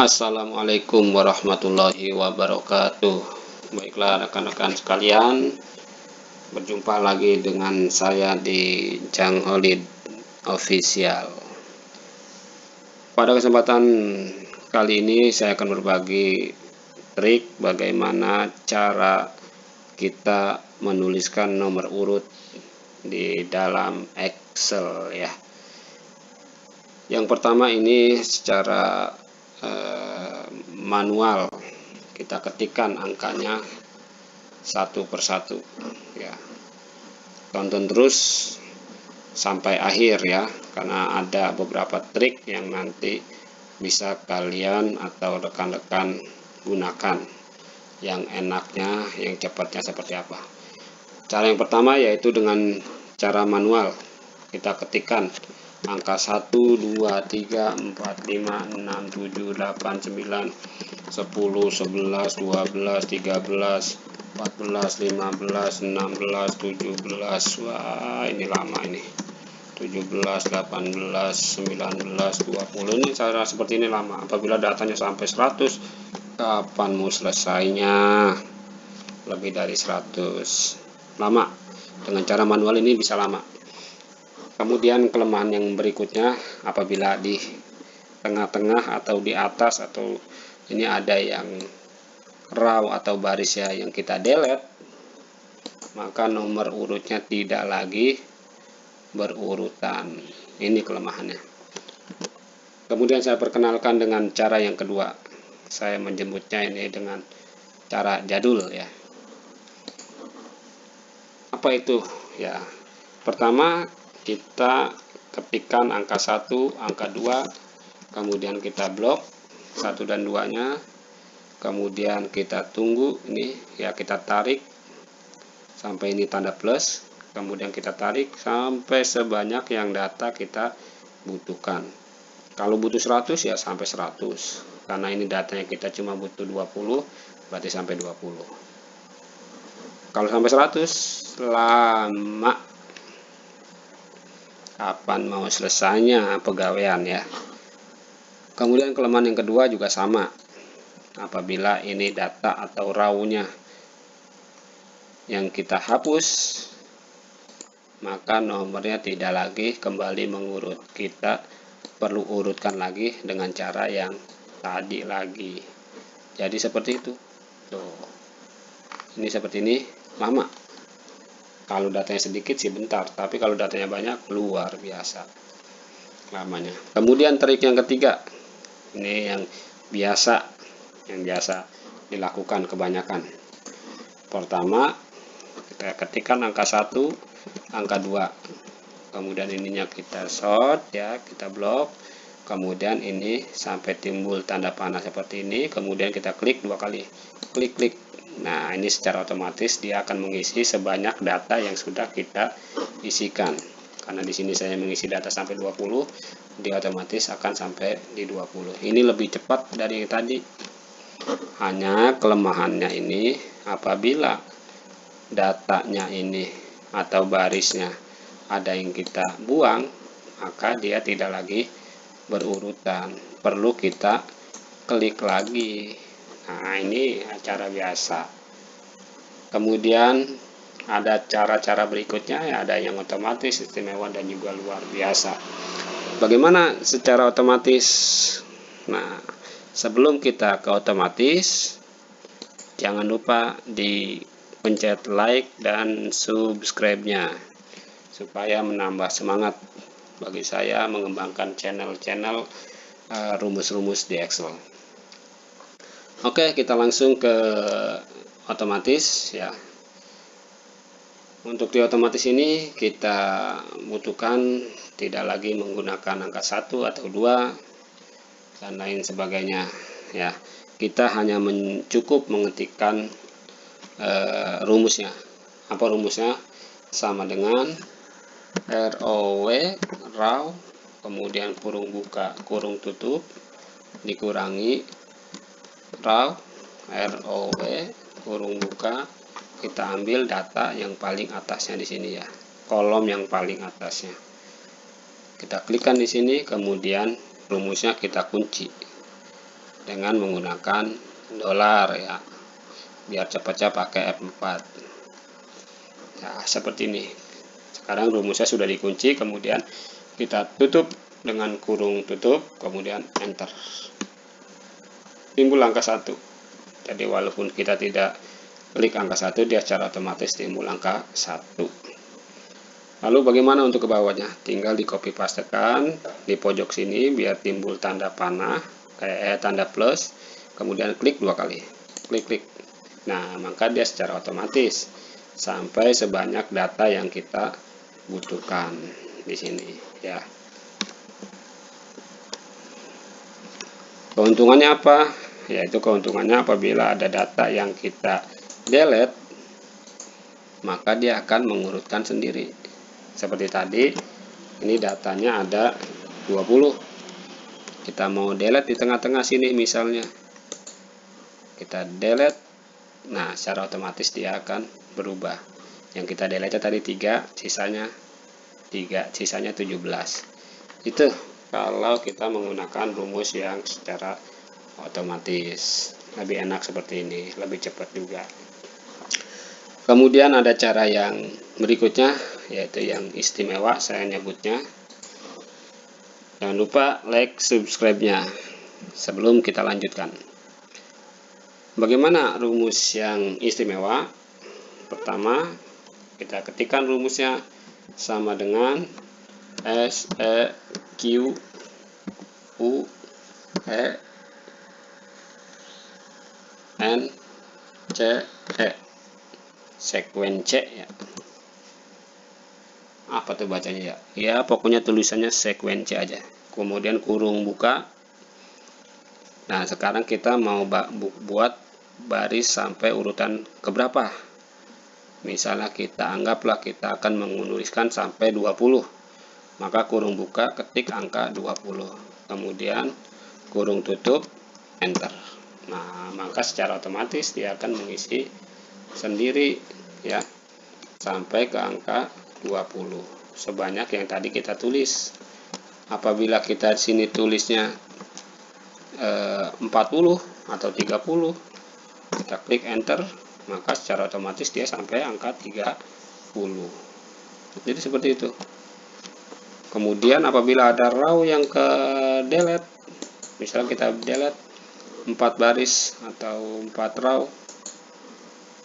Assalamualaikum warahmatullahi wabarakatuh. Baiklah rekan-rekan sekalian, berjumpa lagi dengan saya di Jang Holid Official. Pada kesempatan kali ini saya akan berbagi trik bagaimana cara kita menuliskan nomor urut di dalam Excel ya. Yang pertama ini secara manual, kita ketikkan angkanya satu persatu ya. Tonton terus sampai akhir ya, karena ada beberapa trik yang nanti bisa kalian atau rekan-rekan gunakan, yang enaknya, yang cepatnya seperti apa. Cara yang pertama yaitu dengan cara manual. Kita ketikkan angka 1, 2, 3, 4, 5, 6, 7, 8, 9, 10, 11, 12, 13, 14, 15, 16, 17. Wah, ini lama ini. 17, 18, 19, 20. Ini cara seperti ini lama. Apabila datanya sampai 100, kapan mau selesainya? Lebih dari 100. Lama. Dengan cara manual ini bisa lama. Kemudian kelemahan yang berikutnya, apabila di tengah-tengah atau di atas atau ini ada yang row atau baris ya yang kita delete, maka nomor urutnya tidak lagi berurutan. Ini kelemahannya. Kemudian saya perkenalkan dengan cara yang kedua. Saya menyebutnya ini dengan cara jadul ya. Apa itu ya? Pertama, kita ketikkan angka 1, angka 2, kemudian kita blok 1 dan 2-nya, kemudian kita tunggu ini ya, kita tarik sampai ini tanda plus, kemudian kita tarik sampai sebanyak yang data kita butuhkan. Kalau butuh 100 ya sampai 100, karena ini datanya kita cuma butuh 20, berarti sampai 20. Kalau sampai 100 lama. Kapan mau selesainya pegawaian ya. Kemudian kelemahan yang kedua juga sama. Apabila ini data atau raw-nya yang kita hapus, maka nomornya tidak lagi kembali mengurut. Kita perlu urutkan lagi dengan cara yang tadi lagi. Jadi seperti itu. Tuh. Ini seperti ini lama. Kalau datanya sedikit sih bentar, tapi kalau datanya banyak luar biasa lamanya. Kemudian trik yang ketiga, ini yang biasa dilakukan kebanyakan. Pertama, kita ketikkan angka 1, angka 2, kemudian ininya kita short ya, kita blok, kemudian ini sampai timbul tanda panah seperti ini, kemudian kita klik 2 kali, klik. Nah, ini secara otomatis dia akan mengisi sebanyak data yang sudah kita isikan. Karena di sini saya mengisi data sampai 20, dia otomatis akan sampai di 20. Ini lebih cepat dari yang tadi. Hanya kelemahannya ini apabila datanya ini atau barisnya ada yang kita buang, maka dia tidak lagi berurutan. Perlu kita klik lagi. Nah, ini cara biasa. Kemudian ada cara-cara berikutnya ya, ada yang otomatis, istimewa, dan juga luar biasa. Bagaimana secara otomatis? Nah, sebelum kita ke otomatis, jangan lupa dipencet like dan subscribe-nya supaya menambah semangat bagi saya mengembangkan channel-channel rumus-rumus di Excel. Oke, kita langsung ke otomatis ya. Untuk di otomatis ini kita butuhkan tidak lagi menggunakan angka 1 atau 2 dan lain sebagainya ya. Kita hanya cukup mengetikkan rumusnya. Apa rumusnya? Sama dengan row, kemudian kurung buka, kurung tutup, dikurangi row, kurung buka, kita ambil data yang paling atasnya di sini ya, kolom yang paling atasnya. Kita klikkan di sini, kemudian rumusnya kita kunci. dengan menggunakan dolar ya, biar cepatnya pakai F4. Nah, seperti ini. Sekarang rumusnya sudah dikunci, kemudian kita tutup dengan kurung tutup, kemudian enter. Timbul angka 1. Jadi walaupun kita tidak klik angka 1, dia secara otomatis timbul angka 1. Lalu bagaimana untuk ke bawahnya? Tinggal di copy pastekan di pojok sini biar timbul tanda panah, kayak tanda plus, kemudian klik 2 kali. Klik. Nah, maka dia secara otomatis sampai sebanyak data yang kita butuhkan di sini ya. Keuntungannya apa? Yaitu keuntungannya apabila ada data yang kita delete, maka dia akan mengurutkan sendiri. Seperti tadi, ini datanya ada 20. Kita mau delete di tengah-tengah sini misalnya. Kita delete. Nah, secara otomatis dia akan berubah. Yang kita delete tadi 3, sisanya 17. Itu kalau kita menggunakan rumus yang secara otomatis. Lebih enak seperti ini, lebih cepat juga. Kemudian ada cara yang berikutnya, yaitu yang istimewa saya nyebutnya. Jangan lupa like, subscribe-nya sebelum kita lanjutkan. Bagaimana rumus yang istimewa? Pertama, kita ketikkan rumusnya sama dengan SEQUE NCE, sequence ya. Apa tuh bacanya ya? Ya pokoknya tulisannya sequence aja. Kemudian kurung buka. Nah, sekarang kita mau buat baris sampai urutan keberapa? Misalnya kita anggaplah kita akan menuliskan sampai 20. Maka kurung buka, ketik angka 20. Kemudian kurung tutup, enter. Nah, maka secara otomatis dia akan mengisi sendiri ya sampai ke angka 20 sebanyak yang tadi kita tulis. Apabila kita di sini tulisnya 40 atau 30, kita klik enter, maka secara otomatis dia sampai angka 30. Jadi seperti itu. Kemudian apabila ada row yang ke delete, misalnya kita delete 4 baris atau 4 row,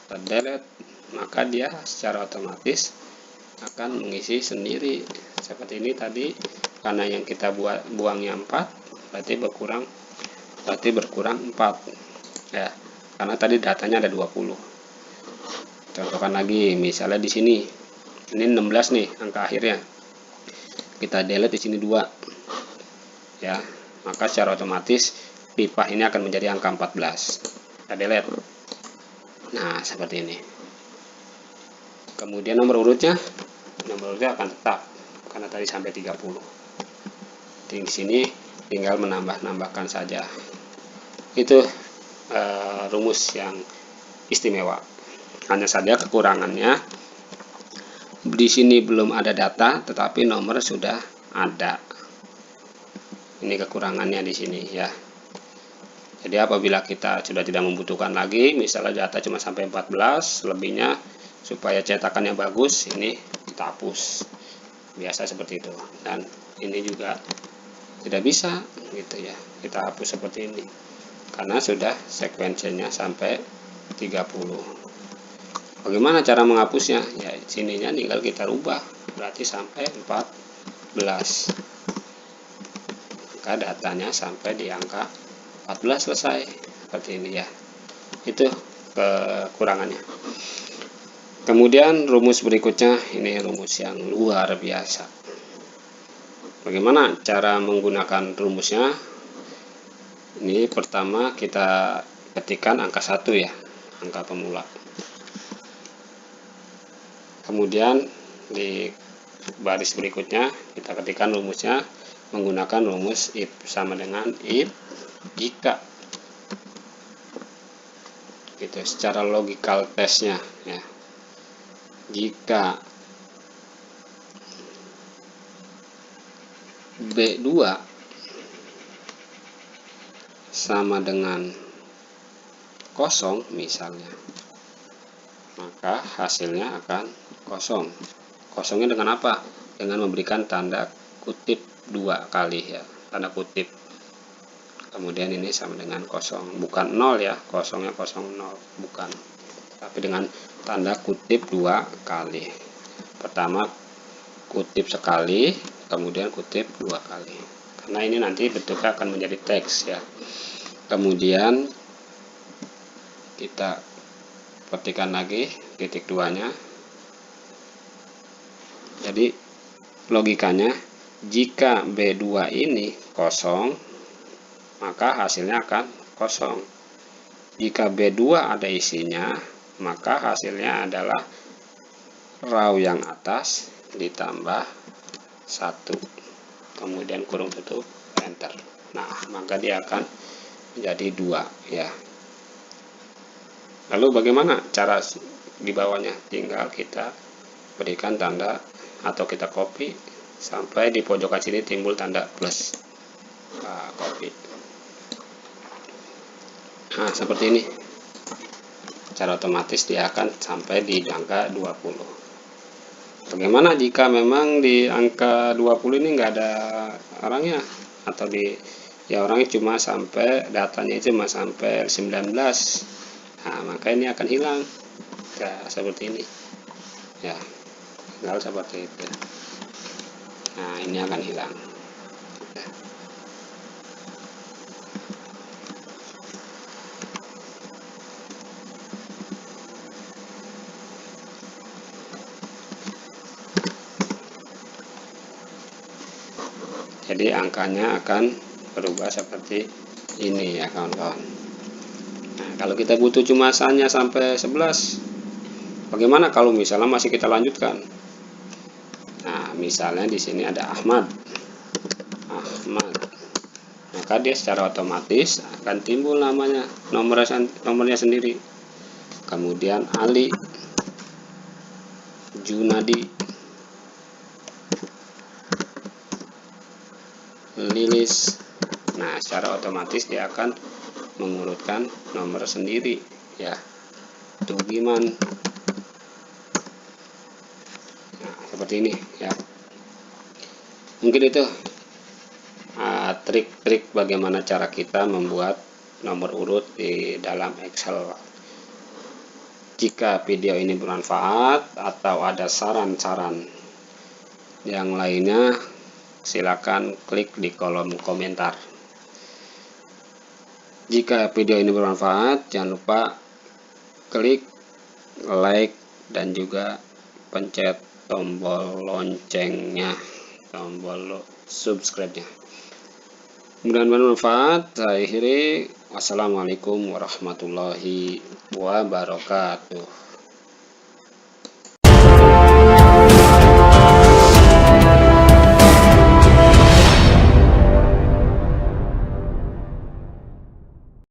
kita delete, maka dia secara otomatis akan mengisi sendiri. Seperti ini tadi, karena yang kita buangnya 4, berarti berkurang 4 ya, karena tadi datanya ada 20. Contohkan lagi, misalnya di sini ini 16 nih angka akhirnya, kita delete di sini 2 ya, maka secara otomatis pipa ini akan menjadi angka 14. Kita delete. Nah, seperti ini. Kemudian nomor urutnya akan tetap karena tadi sampai 30. Di sini tinggal menambahkan saja. Itu rumus yang istimewa. Hanya saja kekurangannya di sini belum ada data, tetapi nomor sudah ada. Ini kekurangannya di sini ya. Jadi apabila kita sudah tidak membutuhkan lagi, misalnya data cuma sampai 14, lebihnya supaya cetakannya bagus, ini kita hapus. Biasa seperti itu. Dan ini juga tidak bisa gitu ya. Kita hapus seperti ini. Karena sudah sekuensinya sampai 30. Bagaimana cara menghapusnya? Ya, sininya tinggal kita rubah. Berarti sampai 14. Maka datanya sampai di angka 14 selesai. Seperti ini ya. Itu kekurangannya. Kemudian rumus berikutnya, ini rumus yang luar biasa. Bagaimana cara menggunakan rumusnya? Ini pertama kita ketikkan angka 1 ya, angka pemula. Kemudian di baris berikutnya kita ketikkan rumusnya menggunakan rumus if, sama dengan if jika. Gitu secara logical testnya ya. Jika B2 sama dengan kosong misalnya, maka hasilnya akan kosong. Kosongnya dengan apa? Dengan memberikan tanda kutip 2 kali ya, tanda kutip. Kemudian ini sama dengan kosong, bukan 0 ya, kosongnya 0, bukan, tapi dengan tanda kutip 2 kali. Pertama kutip sekali, kemudian kutip 2 kali, karena ini nanti bentuknya akan menjadi teks ya. Kemudian kita ketikkan lagi titik 2 nya. Jadi logikanya, jika B2 ini kosong, maka hasilnya akan kosong. Jika B2 ada isinya, maka hasilnya adalah row yang atas ditambah 1, kemudian kurung tutup, enter. Nah, maka dia akan menjadi 2 ya. Lalu bagaimana cara di bawahnya? Tinggal kita berikan tanda atau kita copy sampai di pojokan sini timbul tanda plus. Nah, copy. Nah, seperti ini. Secara otomatis dia akan sampai di angka 20. Bagaimana jika memang di angka 20 ini nggak ada orangnya, atau ya orangnya cuma sampai, datanya cuma sampai 19. Nah, maka ini akan hilang ya, seperti ini ya, tinggal seperti itu. Nah, ini akan hilang. Jadi angkanya akan berubah seperti ini ya kawan-kawan. Nah, kalau kita butuh cuma asalnya sampai 11, bagaimana kalau misalnya masih kita lanjutkan? Nah, misalnya di sini ada Ahmad, maka dia secara otomatis akan timbul namanya, nomornya sendiri. Kemudian Ali, Junadi, Lilis. Nah, secara otomatis dia akan mengurutkan nomor sendiri ya. Tugiman. Nah, seperti ini ya. Mungkin itu trik-trik bagaimana cara kita membuat nomor urut di dalam Excel. Jika video ini bermanfaat atau ada saran-saran yang lainnya, silakan klik di kolom komentar. Jika video ini bermanfaat, jangan lupa klik like dan juga pencet tombol loncengnya, tombol subscribe-nya. Mudah-mudahan bermanfaat. Saya akhiri. Wassalamualaikum warahmatullahi wabarakatuh.